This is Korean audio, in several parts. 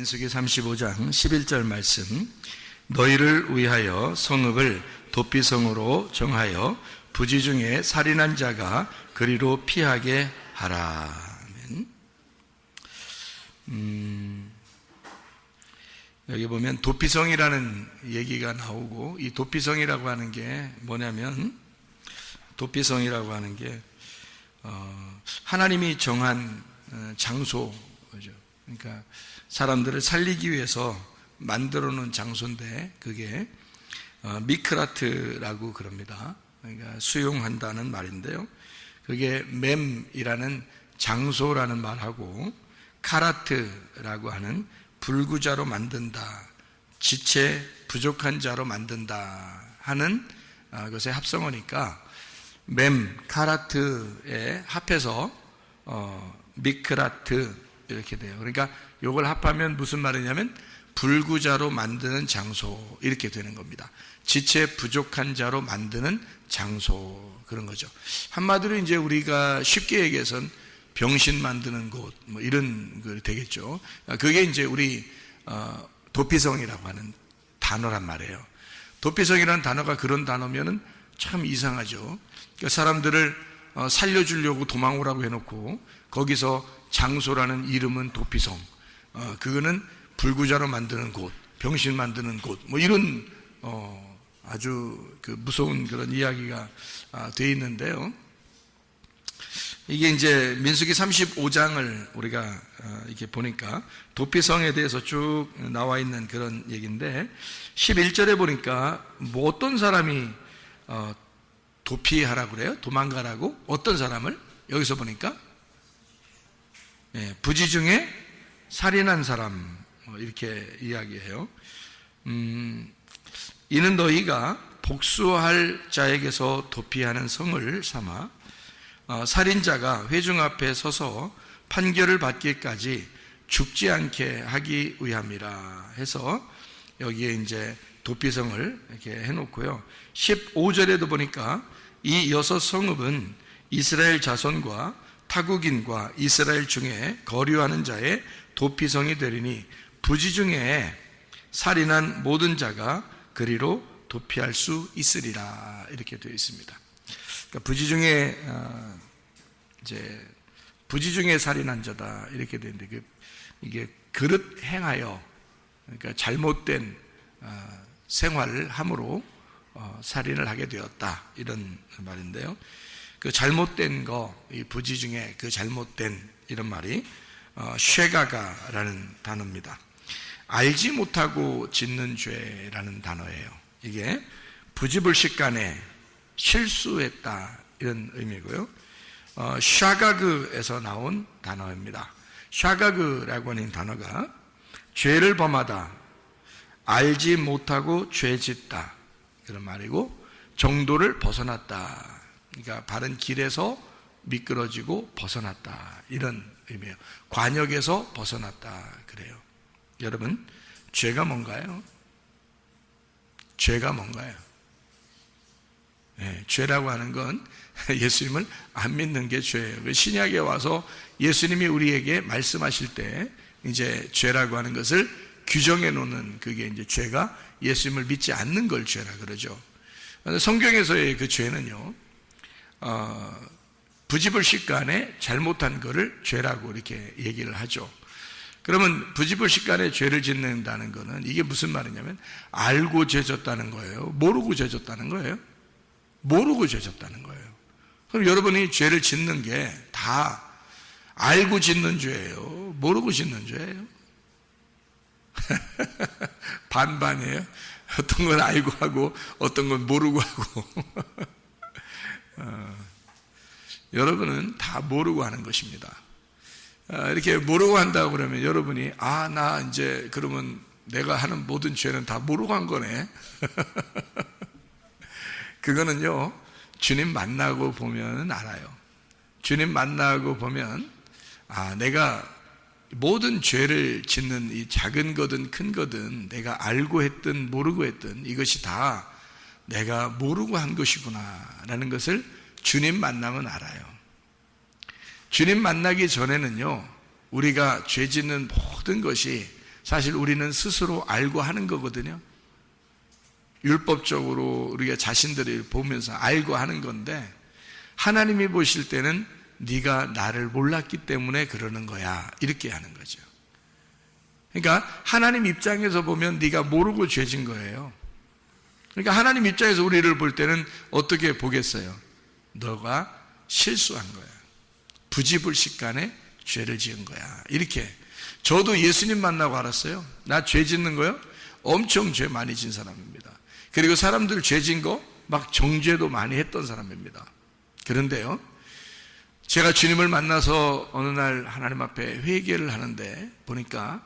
민수기 35장 11절 말씀, 너희를 위하여 성읍을 도피성으로 정하여 부지 중에 살인한 자가 그리로 피하게 하라. 여기 보면 도피성이라는 얘기가 나오고, 이 도피성이라고 하는 게 뭐냐면, 도피성이라고 하는 게 하나님이 정한 장소죠. 그러니까 사람들을 살리기 위해서 만들어 놓은 장소인데, 그게 미크라트라고 그럽니다. 그러니까 수용한다는 말인데요, 그게 맴이라는 장소라는 말하고 카라트라고 하는 불구자로 만든다, 지체 부족한 자로 만든다 하는 것의 합성어니까 맴, 카라트에 합해서 미크라트 이렇게 돼요. 그러니까 이걸 합하면 무슨 말이냐면 불구자로 만드는 장소, 이렇게 되는 겁니다. 지체 부족한 자로 만드는 장소, 그런 거죠. 한마디로 이제 우리가 쉽게 얘기해서는 병신 만드는 곳, 뭐 이런 거 되겠죠. 그게 이제 우리 도피성이라고 하는 단어란 말이에요. 도피성이라는 단어가 그런 단어면은 참 이상하죠. 그러니까 사람들을 살려주려고 도망오라고 해놓고 거기서 장소라는 이름은 도피성, 그거는 불구자로 만드는 곳, 병신 만드는 곳, 뭐 이런 아주 그 무서운 그런 이야기가 되어 있는데요. 이게 이제 민수기 35장을 우리가 이렇게 보니까 도피성에 대해서 쭉 나와 있는 그런 얘기인데, 11절에 보니까 뭐 어떤 사람이 도피하라고 그래요? 도망가라고? 어떤 사람을? 여기서 보니까 부지 중에 살인한 사람, 이렇게 이야기해요. 이는 너희가 복수할 자에게서 도피하는 성을 삼아 살인자가 회중 앞에 서서 판결을 받기까지 죽지 않게 하기 위함이라 해서 여기에 이제 도피성을 이렇게 해놓고요. 15절에도 보니까 이 6성읍은 이스라엘 자손과 타국인과 이스라엘 중에 거류하는 자의 도피성이 되리니 부지 중에 살인한 모든 자가 그리로 도피할 수 있으리라, 이렇게 되어 있습니다. 그러니까 부지 중에 이제 부지 중에 살인한 자다, 이렇게 되는데, 이게 그릇 행하여, 그러니까 잘못된 생활을 함으로 살인을 하게 되었다, 이런 말인데요. 그 잘못된 거, 이 부지 중에 그 잘못된, 이런 말이 쉐가가라는 단어입니다. 알지 못하고 짓는 죄라는 단어예요. 이게 부지불식간에 실수했다, 이런 의미고요. 샤가그에서 나온 단어입니다. 샤가그라고 하는 단어가 죄를 범하다, 알지 못하고 죄 짓다, 그런 말이고, 정도를 벗어났다, 그러니까 바른 길에서 미끄러지고 벗어났다, 이런 의미예요. 관역에서 벗어났다, 그래요. 여러분, 죄가 뭔가요? 죄가 뭔가요? 죄라고 하는 건 예수님을 안 믿는 게 죄예요. 신약에 와서 예수님이 우리에게 말씀하실 때 이제 죄라고 하는 것을 규정해 놓는, 그게 이제 죄가 예수님을 믿지 않는 걸 죄라 그러죠. 성경에서의 그 죄는요, 부지불식간에 잘못한 거를 죄라고 이렇게 얘기를 하죠. 그러면 부지불식간에 죄를 짓는다는 거는 이게 무슨 말이냐면 알고 죄 졌다는 거예요? 모르고 죄 졌다는 거예요? 모르고 죄 졌다는 거예요. 그럼 여러분이 죄를 짓는 게 다 알고 짓는 죄예요? 모르고 짓는 죄예요? 반반이에요. 어떤 건 알고 하고 어떤 건 모르고 하고 여러분은 다 모르고 하는 것입니다. 이렇게 모르고 한다고 그러면 여러분이 나 이제 그러면 내가 하는 모든 죄는 다 모르고 한 거네. 그거는요, 주님 만나고 보면 알아요. 주님 만나고 보면 내가 모든 죄를 짓는 이 작은 거든 큰 거든 내가 알고 했든 모르고 했든 이것이 다 내가 모르고 한 것이구나 라는 것을 주님 만나면 알아요. 주님 만나기 전에는요, 우리가 죄 짓는 모든 것이 사실 우리는 스스로 알고 하는 거거든요. 율법적으로 우리가 자신들이 보면서 알고 하는 건데, 하나님이 보실 때는 네가 나를 몰랐기 때문에 그러는 거야, 이렇게 하는 거죠. 그러니까 하나님 입장에서 보면 네가 모르고 죄진 거예요. 그러니까 하나님 입장에서 우리를 볼 때는 어떻게 보겠어요? 너가 실수한 거야, 부지불식간에 죄를 지은 거야, 이렇게. 저도 예수님 만나고 알았어요. 나 죄 짓는 거요? 엄청 죄 많이 진 사람입니다. 그리고 사람들 죄 진 거 막 정죄도 많이 했던 사람입니다. 그런데요, 제가 주님을 만나서 어느 날 하나님 앞에 회개를 하는데 보니까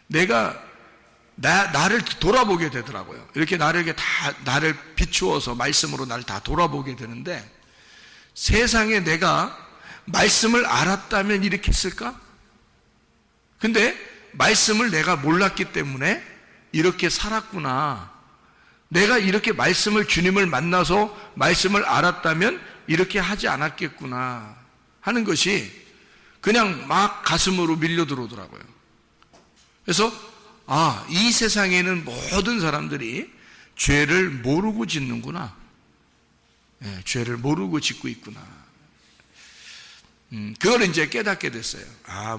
내가 나를 돌아보게 되더라고요. 이렇게 나를 비추어서 말씀으로 나를 다 돌아보게 되는데, 세상에 내가 말씀을 알았다면 이렇게 했을까? 근데 말씀을 내가 몰랐기 때문에 이렇게 살았구나. 내가 이렇게 주님을 만나서 말씀을 알았다면 이렇게 하지 않았겠구나 하는 것이 그냥 막 가슴으로 밀려 들어오더라고요. 그래서 이 세상에는 모든 사람들이 죄를 모르고 짓는구나. 죄를 모르고 짓고 있구나. 그걸 이제 깨닫게 됐어요.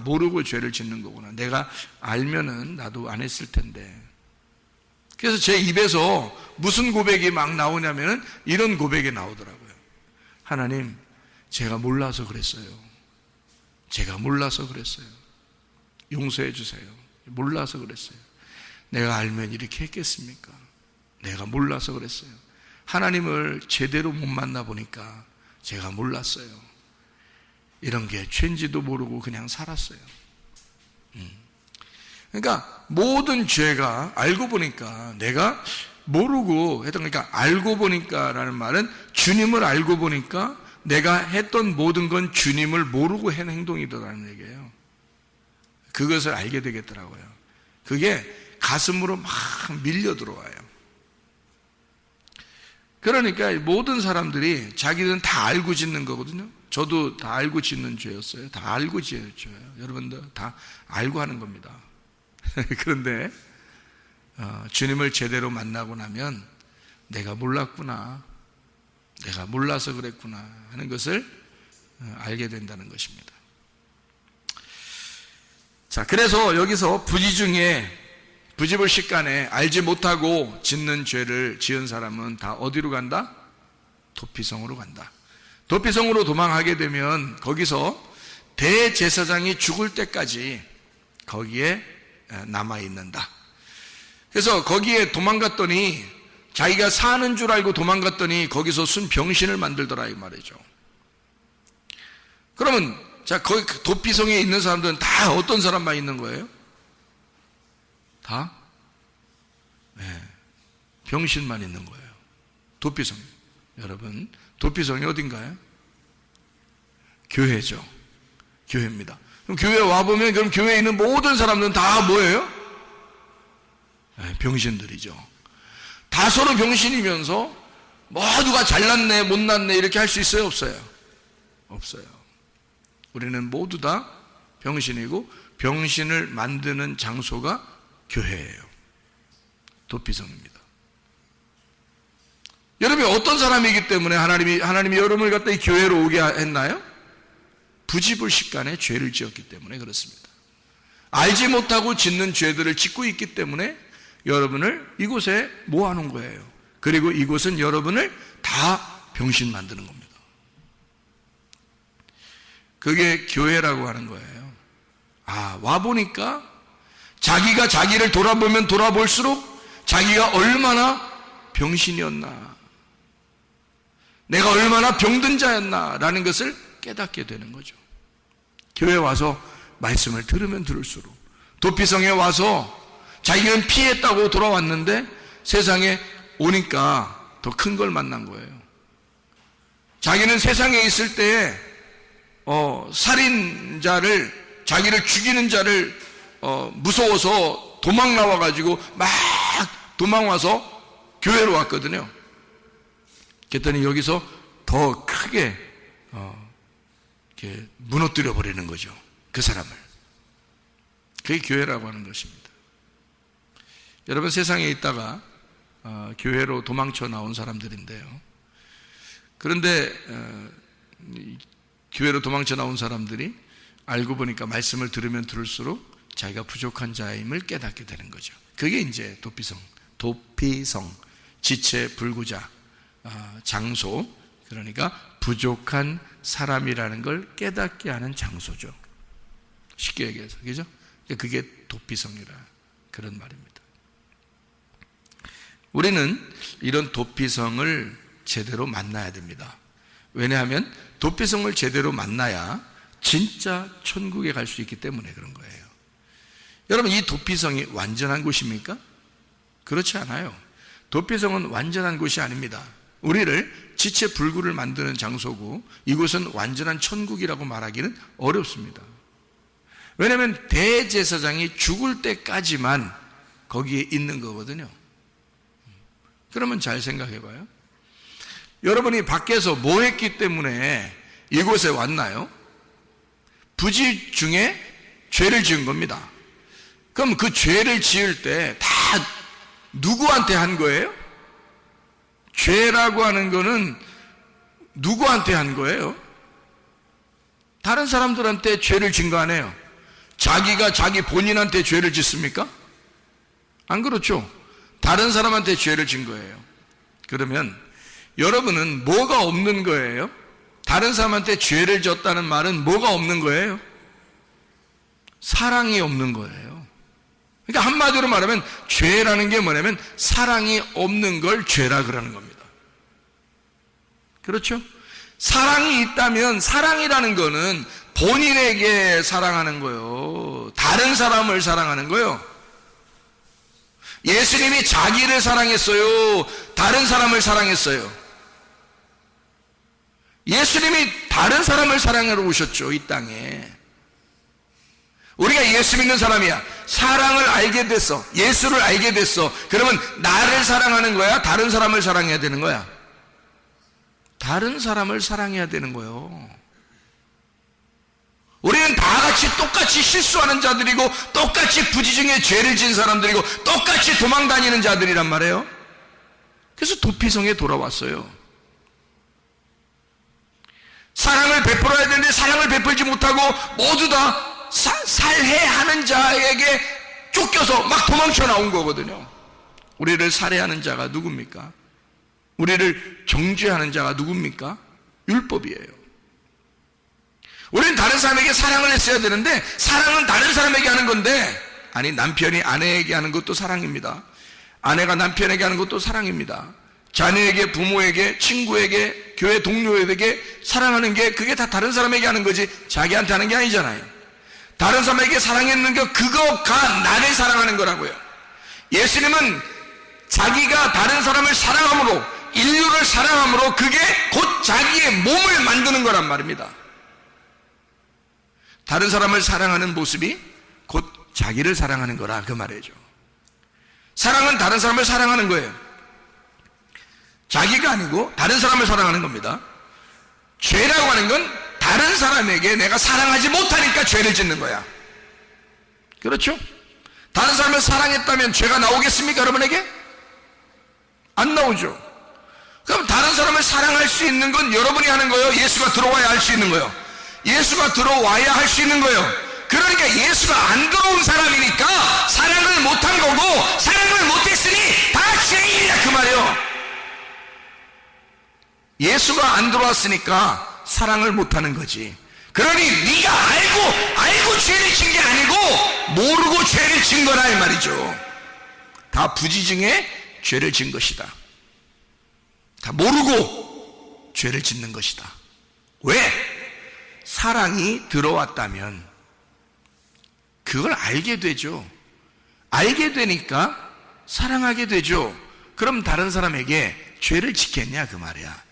모르고 죄를 짓는 거구나. 내가 알면은 나도 안 했을 텐데. 그래서 제 입에서 무슨 고백이 막 나오냐면은 이런 고백이 나오더라고요. 하나님, 제가 몰라서 그랬어요. 제가 몰라서 그랬어요. 용서해 주세요. 몰라서 그랬어요. 내가 알면 이렇게 했겠습니까? 내가 몰라서 그랬어요. 하나님을 제대로 못 만나보니까 제가 몰랐어요. 이런 게 죄인지도 모르고 그냥 살았어요. 그러니까 모든 죄가 알고 보니까, 내가 모르고 했던, 그러니까 알고 보니까 라는 말은 주님을 알고 보니까 내가 했던 모든 건 주님을 모르고 한 행동이더라는 얘기예요. 그것을 알게 되겠더라고요. 그게 가슴으로 막 밀려 들어와요. 그러니까 모든 사람들이 자기들은 다 알고 짓는 거거든요. 저도 다 알고 짓는 죄였어요. 다 알고 짓는 죄예요. 여러분들 다 알고 하는 겁니다. 그런데 주님을 제대로 만나고 나면 내가 몰랐구나, 내가 몰라서 그랬구나 하는 것을 알게 된다는 것입니다. 자, 그래서 여기서 부지불식간에 알지 못하고 짓는 죄를 지은 사람은 다 어디로 간다? 도피성으로 간다. 도피성으로 도망하게 되면 거기서 대제사장이 죽을 때까지 거기에 남아있는다. 그래서 거기에 도망갔더니, 자기가 사는 줄 알고 도망갔더니 거기서 순병신을 만들더라 이 말이죠. 그러면 자, 거기 도피성에 있는 사람들은 다 어떤 사람만 있는 거예요? 다? 병신만 있는 거예요. 도피성. 여러분, 도피성이 어딘가요? 교회죠. 교회입니다. 그럼 교회에 와보면, 그럼 교회에 있는 모든 사람들은 다 뭐예요? 병신들이죠. 다 서로 병신이면서 모두가 잘났네 못났네 이렇게 할 수 있어요 없어요? 없어요. 우리는 모두 다 병신이고, 병신을 만드는 장소가 교회예요. 도피성입니다. 여러분이 어떤 사람이기 때문에 하나님이 여러분을 갖다 이 교회로 오게 했나요? 부지불식간에 죄를 지었기 때문에 그렇습니다. 알지 못하고 짓는 죄들을 짓고 있기 때문에 여러분을 이곳에 모아놓은 거예요. 그리고 이곳은 여러분을 다 병신 만드는 겁니다. 그게 교회라고 하는 거예요. 와보니까 자기가 자기를 돌아보면 돌아볼수록 자기가 얼마나 병신이었나, 내가 얼마나 병든 자였나 라는 것을 깨닫게 되는 거죠. 교회 와서 말씀을 들으면 들을수록, 도피성에 와서 자기는 피했다고 돌아왔는데 세상에 오니까 더 큰 걸 만난 거예요. 자기는 세상에 있을 때 살인자를, 자기를 죽이는 자를 무서워서 도망 나와가지고 막 도망와서 교회로 왔거든요. 그랬더니 여기서 더 크게 이렇게 무너뜨려 버리는 거죠. 그 사람을. 그게 교회라고 하는 것입니다. 여러분, 세상에 있다가 교회로 도망쳐 나온 사람들인데요. 그런데 교회로 도망쳐 나온 사람들이 알고 보니까 말씀을 들으면 들을수록 자기가 부족한 자임을 깨닫게 되는 거죠. 그게 이제 도피성, 지체, 불구자, 장소, 그러니까 부족한 사람이라는 걸 깨닫게 하는 장소죠. 쉽게 얘기해서, 그죠? 그게 도피성이라 그런 말입니다. 우리는 이런 도피성을 제대로 만나야 됩니다. 왜냐하면 도피성을 제대로 만나야 진짜 천국에 갈 수 있기 때문에 그런 거예요. 여러분, 이 도피성이 완전한 곳입니까? 그렇지 않아요. 도피성은 완전한 곳이 아닙니다. 우리를 지체불구를 만드는 장소고, 이곳은 완전한 천국이라고 말하기는 어렵습니다. 왜냐하면 대제사장이 죽을 때까지만 거기에 있는 거거든요. 그러면 잘 생각해 봐요. 여러분이 밖에서 뭐 했기 때문에 이곳에 왔나요? 부지 중에 죄를 지은 겁니다. 그럼 그 죄를 지을 때 다 누구한테 한 거예요? 죄라고 하는 거는 누구한테 한 거예요? 다른 사람들한테 죄를 진 거 아니에요? 자기가 자기 본인한테 죄를 짓습니까? 안 그렇죠? 다른 사람한테 죄를 진 거예요. 그러면 여러분은 뭐가 없는 거예요? 다른 사람한테 죄를 졌다는 말은 뭐가 없는 거예요? 사랑이 없는 거예요. 그러니까 한마디로 말하면 죄라는 게 뭐냐면 사랑이 없는 걸 죄라 그러는 겁니다. 그렇죠? 사랑이 있다면, 사랑이라는 거는 본인에게 사랑하는 거예요. 다른 사람을 사랑하는 거예요. 예수님이 자기를 사랑했어요? 다른 사람을 사랑했어요? 예수님이 다른 사람을 사랑하러 오셨죠, 이 땅에. 우리가 예수 믿는 사람이야. 사랑을 알게 됐어. 예수를 알게 됐어. 그러면 나를 사랑하는 거야? 다른 사람을 사랑해야 되는 거야? 다른 사람을 사랑해야 되는 거예요. 우리는 다 같이 똑같이 실수하는 자들이고, 똑같이 부지 중에 죄를 지은 사람들이고, 똑같이 도망 다니는 자들이란 말이에요. 그래서 도피성에 돌아왔어요. 사랑을 베풀어야 되는데 사랑을 베풀지 못하고 모두 다 살해하는 자에게 쫓겨서 막 도망쳐 나온 거거든요. 우리를 살해하는 자가 누굽니까? 우리를 정죄하는 자가 누굽니까? 율법이에요. 우리는 다른 사람에게 사랑을 했어야 되는데, 사랑은 다른 사람에게 하는 건데, 아니, 남편이 아내에게 하는 것도 사랑입니다. 아내가 남편에게 하는 것도 사랑입니다. 자녀에게, 부모에게, 친구에게, 교회 동료에게 사랑하는 게, 그게 다 다른 사람에게 하는 거지 자기한테 하는 게 아니잖아요. 다른 사람에게 사랑했는 게 그거가 나를 사랑하는 거라고요. 예수님은 자기가 다른 사람을 사랑함으로, 인류를 사랑함으로 그게 곧 자기의 몸을 만드는 거란 말입니다. 다른 사람을 사랑하는 모습이 곧 자기를 사랑하는 거라, 그 말이죠. 사랑은 다른 사람을 사랑하는 거예요. 자기가 아니고 다른 사람을 사랑하는 겁니다. 죄라고 하는 건 다른 사람에게 내가 사랑하지 못하니까 죄를 짓는 거야. 그렇죠? 다른 사람을 사랑했다면 죄가 나오겠습니까, 여러분에게? 안 나오죠. 그럼 다른 사람을 사랑할 수 있는 건 여러분이 하는 거예요? 예수가 들어와야 할 수 있는 거예요? 예수가 들어와야 할 수 있는 거예요. 그러니까 예수가 안 들어온 사람이니까 사랑을 못한 거고, 사랑을 못했으니 다 죄인이야, 그 말이에요. 예수가 안 들어왔으니까 사랑을 못하는 거지. 그러니 네가 알고 죄를 진 게 아니고 모르고 죄를 진 거라, 이 말이죠. 다 부지 중에 죄를 진 것이다. 다 모르고 죄를 짓는 것이다. 왜? 사랑이 들어왔다면 그걸 알게 되죠. 알게 되니까 사랑하게 되죠. 그럼 다른 사람에게 죄를 짓겠냐, 그 말이야.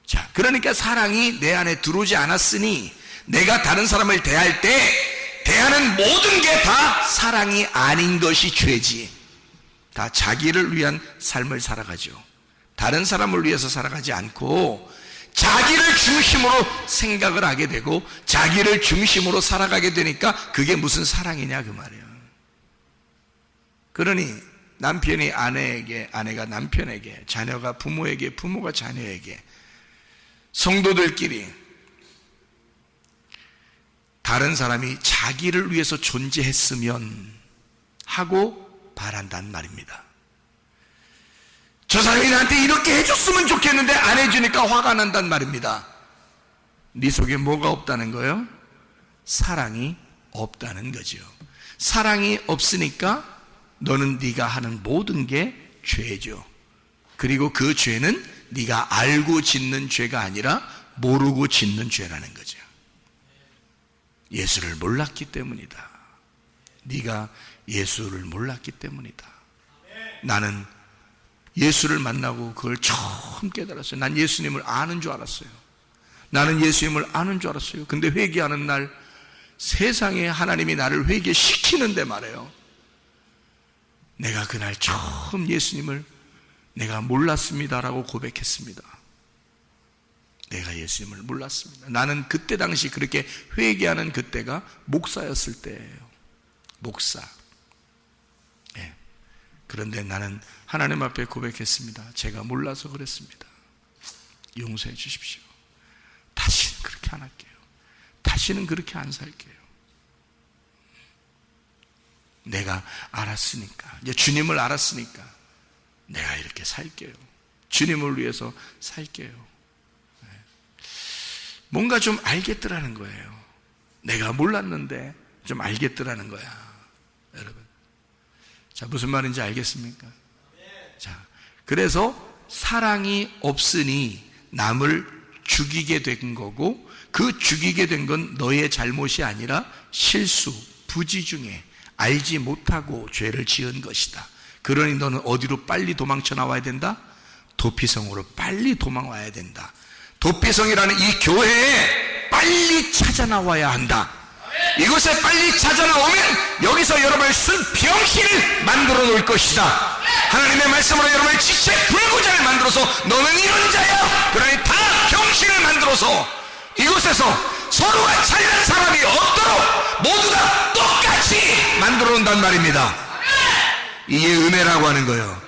자, 그러니까 사랑이 내 안에 들어오지 않았으니 내가 다른 사람을 대할 때 대하는 모든 게 다 사랑이 아닌 것이 죄지. 다 자기를 위한 삶을 살아가죠. 다른 사람을 위해서 살아가지 않고 자기를 중심으로 생각을 하게 되고 자기를 중심으로 살아가게 되니까 그게 무슨 사랑이냐, 그 말이에요. 그러니 남편이 아내에게, 아내가 남편에게, 자녀가 부모에게, 부모가 자녀에게, 성도들끼리 다른 사람이 자기를 위해서 존재했으면 하고 바란단 말입니다. 저 사람이 나한테 이렇게 해줬으면 좋겠는데 안 해주니까 화가 난단 말입니다. 네 속에 뭐가 없다는 거예요? 사랑이 없다는 거죠. 사랑이 없으니까 너는 네가 하는 모든 게 죄죠. 그리고 그 죄는 네가 알고 짓는 죄가 아니라 모르고 짓는 죄라는 거죠. 예수를 몰랐기 때문이다. 네가 예수를 몰랐기 때문이다. 나는 예수를 만나고 그걸 처음 깨달았어요. 난 예수님을 아는 줄 알았어요. 나는 예수님을 아는 줄 알았어요. 근데 회개하는 날 세상에 하나님이 나를 회개시키는데 말이에요. 내가 그날 처음 예수님을 내가 몰랐습니다라고 고백했습니다. 내가 예수님을 몰랐습니다. 나는 그때 당시 그렇게 회개하는 그때가 목사였을 때예요. 목사. 예. 그런데 나는 하나님 앞에 고백했습니다. 제가 몰라서 그랬습니다. 용서해 주십시오. 다시는 그렇게 안 할게요. 다시는 그렇게 안 살게요. 내가 알았으니까, 이제 주님을 알았으니까 내가 이렇게 살게요. 주님을 위해서 살게요. 뭔가 좀 알겠더라는 거예요. 내가 몰랐는데 좀 알겠더라는 거야. 여러분, 자, 무슨 말인지 알겠습니까? 자, 그래서 사랑이 없으니 남을 죽이게 된 거고, 그 죽이게 된 건 너의 잘못이 아니라 실수, 부지 중에 알지 못하고 죄를 지은 것이다. 그러니 너는 어디로 빨리 도망쳐 나와야 된다? 도피성으로 빨리 도망와야 된다. 도피성이라는 이 교회에 빨리 찾아 나와야 한다. 이곳에 빨리 찾아 나오면 여기서 여러분을 쓴 병신을 만들어 놓을 것이다. 하나님의 말씀으로 여러분을 지체 불구자를 만들어서 너는 이런 자야. 그러니 다 병신을 만들어서 이곳에서 서로가 잘난 사람이 없도록 모두 다 똑같이 만들어 놓는단 말입니다. 이게 은혜라고 하는 거예요.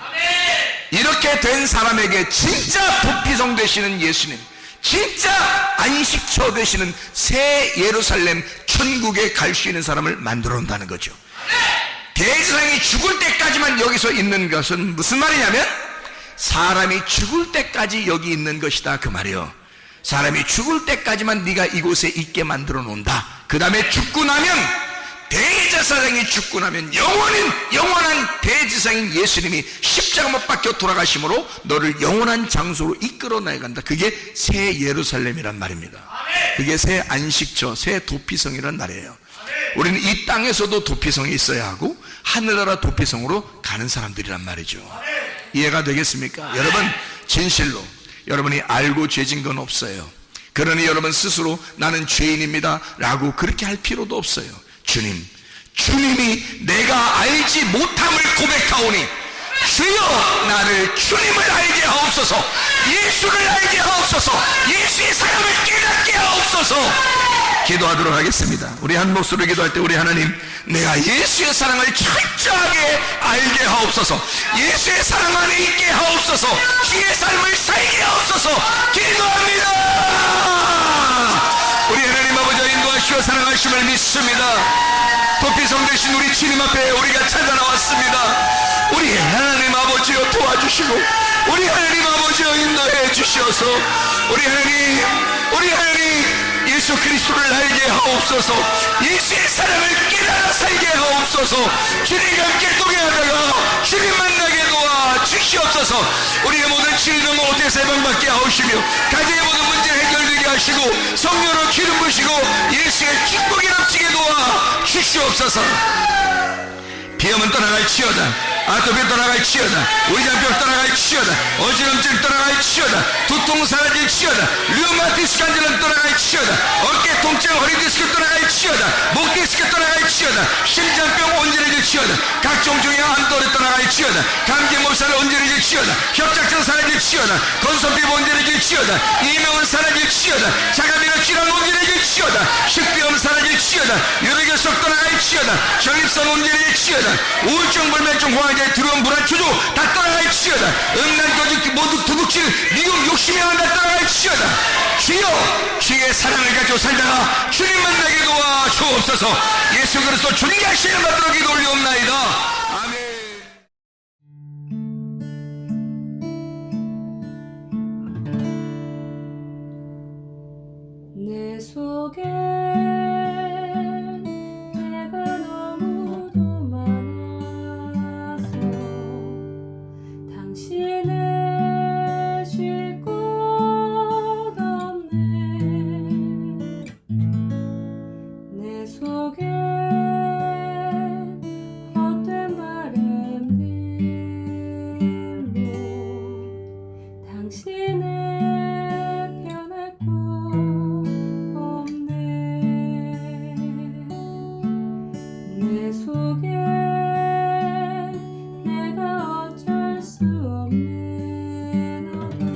이렇게 된 사람에게 진짜 도피성 되시는 예수님, 진짜 안식처 되시는 새 예루살렘 천국에 갈 수 있는 사람을 만들어 온다는 거죠. 대제사장이 죽을 때까지만 여기서 있는 것은 무슨 말이냐면 사람이 죽을 때까지 여기 있는 것이다, 그 말이에요. 사람이 죽을 때까지만 네가 이곳에 있게 만들어 놓는다. 그 다음에 죽고 나면, 대제사장이 죽고 나면 영원한 대제사장인 예수님이 십자가 못 박혀 돌아가심으로 너를 영원한 장소로 이끌어 나간다. 그게 새 예루살렘이란 말입니다. 그게 새 안식처, 새 도피성이란 말이에요. 우리는 이 땅에서도 도피성이 있어야 하고 하늘나라 도피성으로 가는 사람들이란 말이죠. 이해가 되겠습니까? 여러분, 진실로 여러분이 알고 죄진 건 없어요. 그러니 여러분 스스로 나는 죄인입니다 라고 그렇게 할 필요도 없어요. 주님이 내가 알지 못함을 고백하오니 주여 나를 주님을 알게 하옵소서, 예수를 알게 하옵소서, 예수의 사랑을 깨닫게 하옵소서. 기도하도록 하겠습니다. 우리 한 목소리로 기도할 때 우리 하나님, 내가 예수의 사랑을 철저하게 알게 하옵소서, 예수의 사랑 안에 있게 하옵소서, 주의 삶을 살게 하옵소서. 기도합니다. 우리 하나님 아버지 인도하시고 사랑하심을 믿습니다. 도피성 되신 우리 주님 앞에 우리가 찾아 나왔습니다. 우리 하나님 아버지여 도와주시고, 우리 하나님 아버지여 인도해 주시어서 우리 하나님 예수 그리스도를 알게 하옵소서, 예수의 사랑을 깨달아 살게 하옵소서. 주님과 함께 동행하다가 주님 만나게 도와 주시옵소서. 우리의 모든 질병 오태서 해방받게 하옵시며 가정의 모든 문제 해결되게 하시고 성령으로 기름 부으시고 예수의 축복이 넘치게 도와 주시옵소서. 비염은 떠나갈지어다, 아토피 떠나갈지어다, 위장병 떠나갈지어다, 어지럼증 떠나갈지어다, 두통 사라질지어다, 류마티스 관절은 떠나갈지어다, 어깨 통 통증 허리 디스크 떠나갈지어다. 목 디스크 떠나갈지어다. 심장병 온전해질지어다. 각종 중의 암도를 떠나갈지어다. 감기 몸살 온전해질지어다. 협착증 사라질지어다. 건선피부 온전해질지어다. 이명은 사라질지어다. 자가면역 질환 온전해질지어다. 식비염 사라질지어다. 요로결석 떠나갈지어다. 전립선 온전해질지어다. 우울증 불면증 호황제 두려움 불안 추조 다 떠나갈지어다. 음란 도둑 모두 도둑질 미움 욕심이 다 떠나갈지어다. 주여, 주의 사랑을 가지고 살다가 주님 만나게 도와 주옵소서. 예수 그리스도 존귀하시는 받들어 기도 올리옵나이다. 아멘. 내 속에 내가 너무도 많아서 당신을 쉴 곳 없네. 내 속에 헛된 바램들로 당신을 변할 곳 없네. 내 속에 내가 어쩔 수 없는 어둠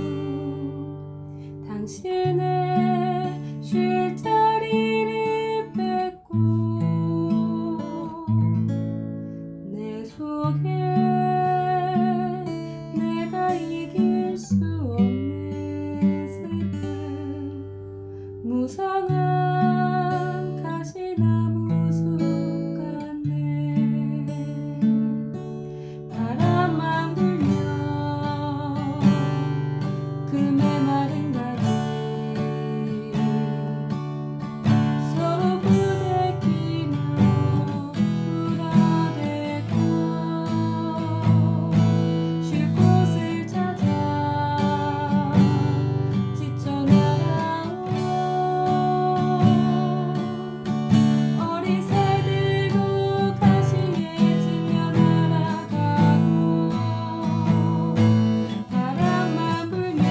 당신의 쉴 자리를 뺏고 내 속에 내가 이길 수 없는 슬픔 무성한 가시나무 숲 같네. 바람만 불면 그 메마른 가지 서로 부대끼며 울어대고 쉴 곳을 찾아 지쳐 날아온 어린 새 들고 가시에 지며 날아가고 바람만 불면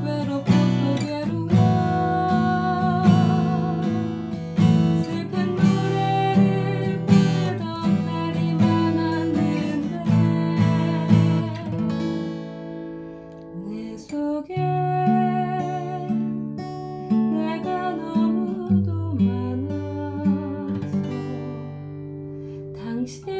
외롭고 또 괴로워 슬픈 노래를 부르던 날이 많았는데 내 속에 내가 너무도 많아서 당신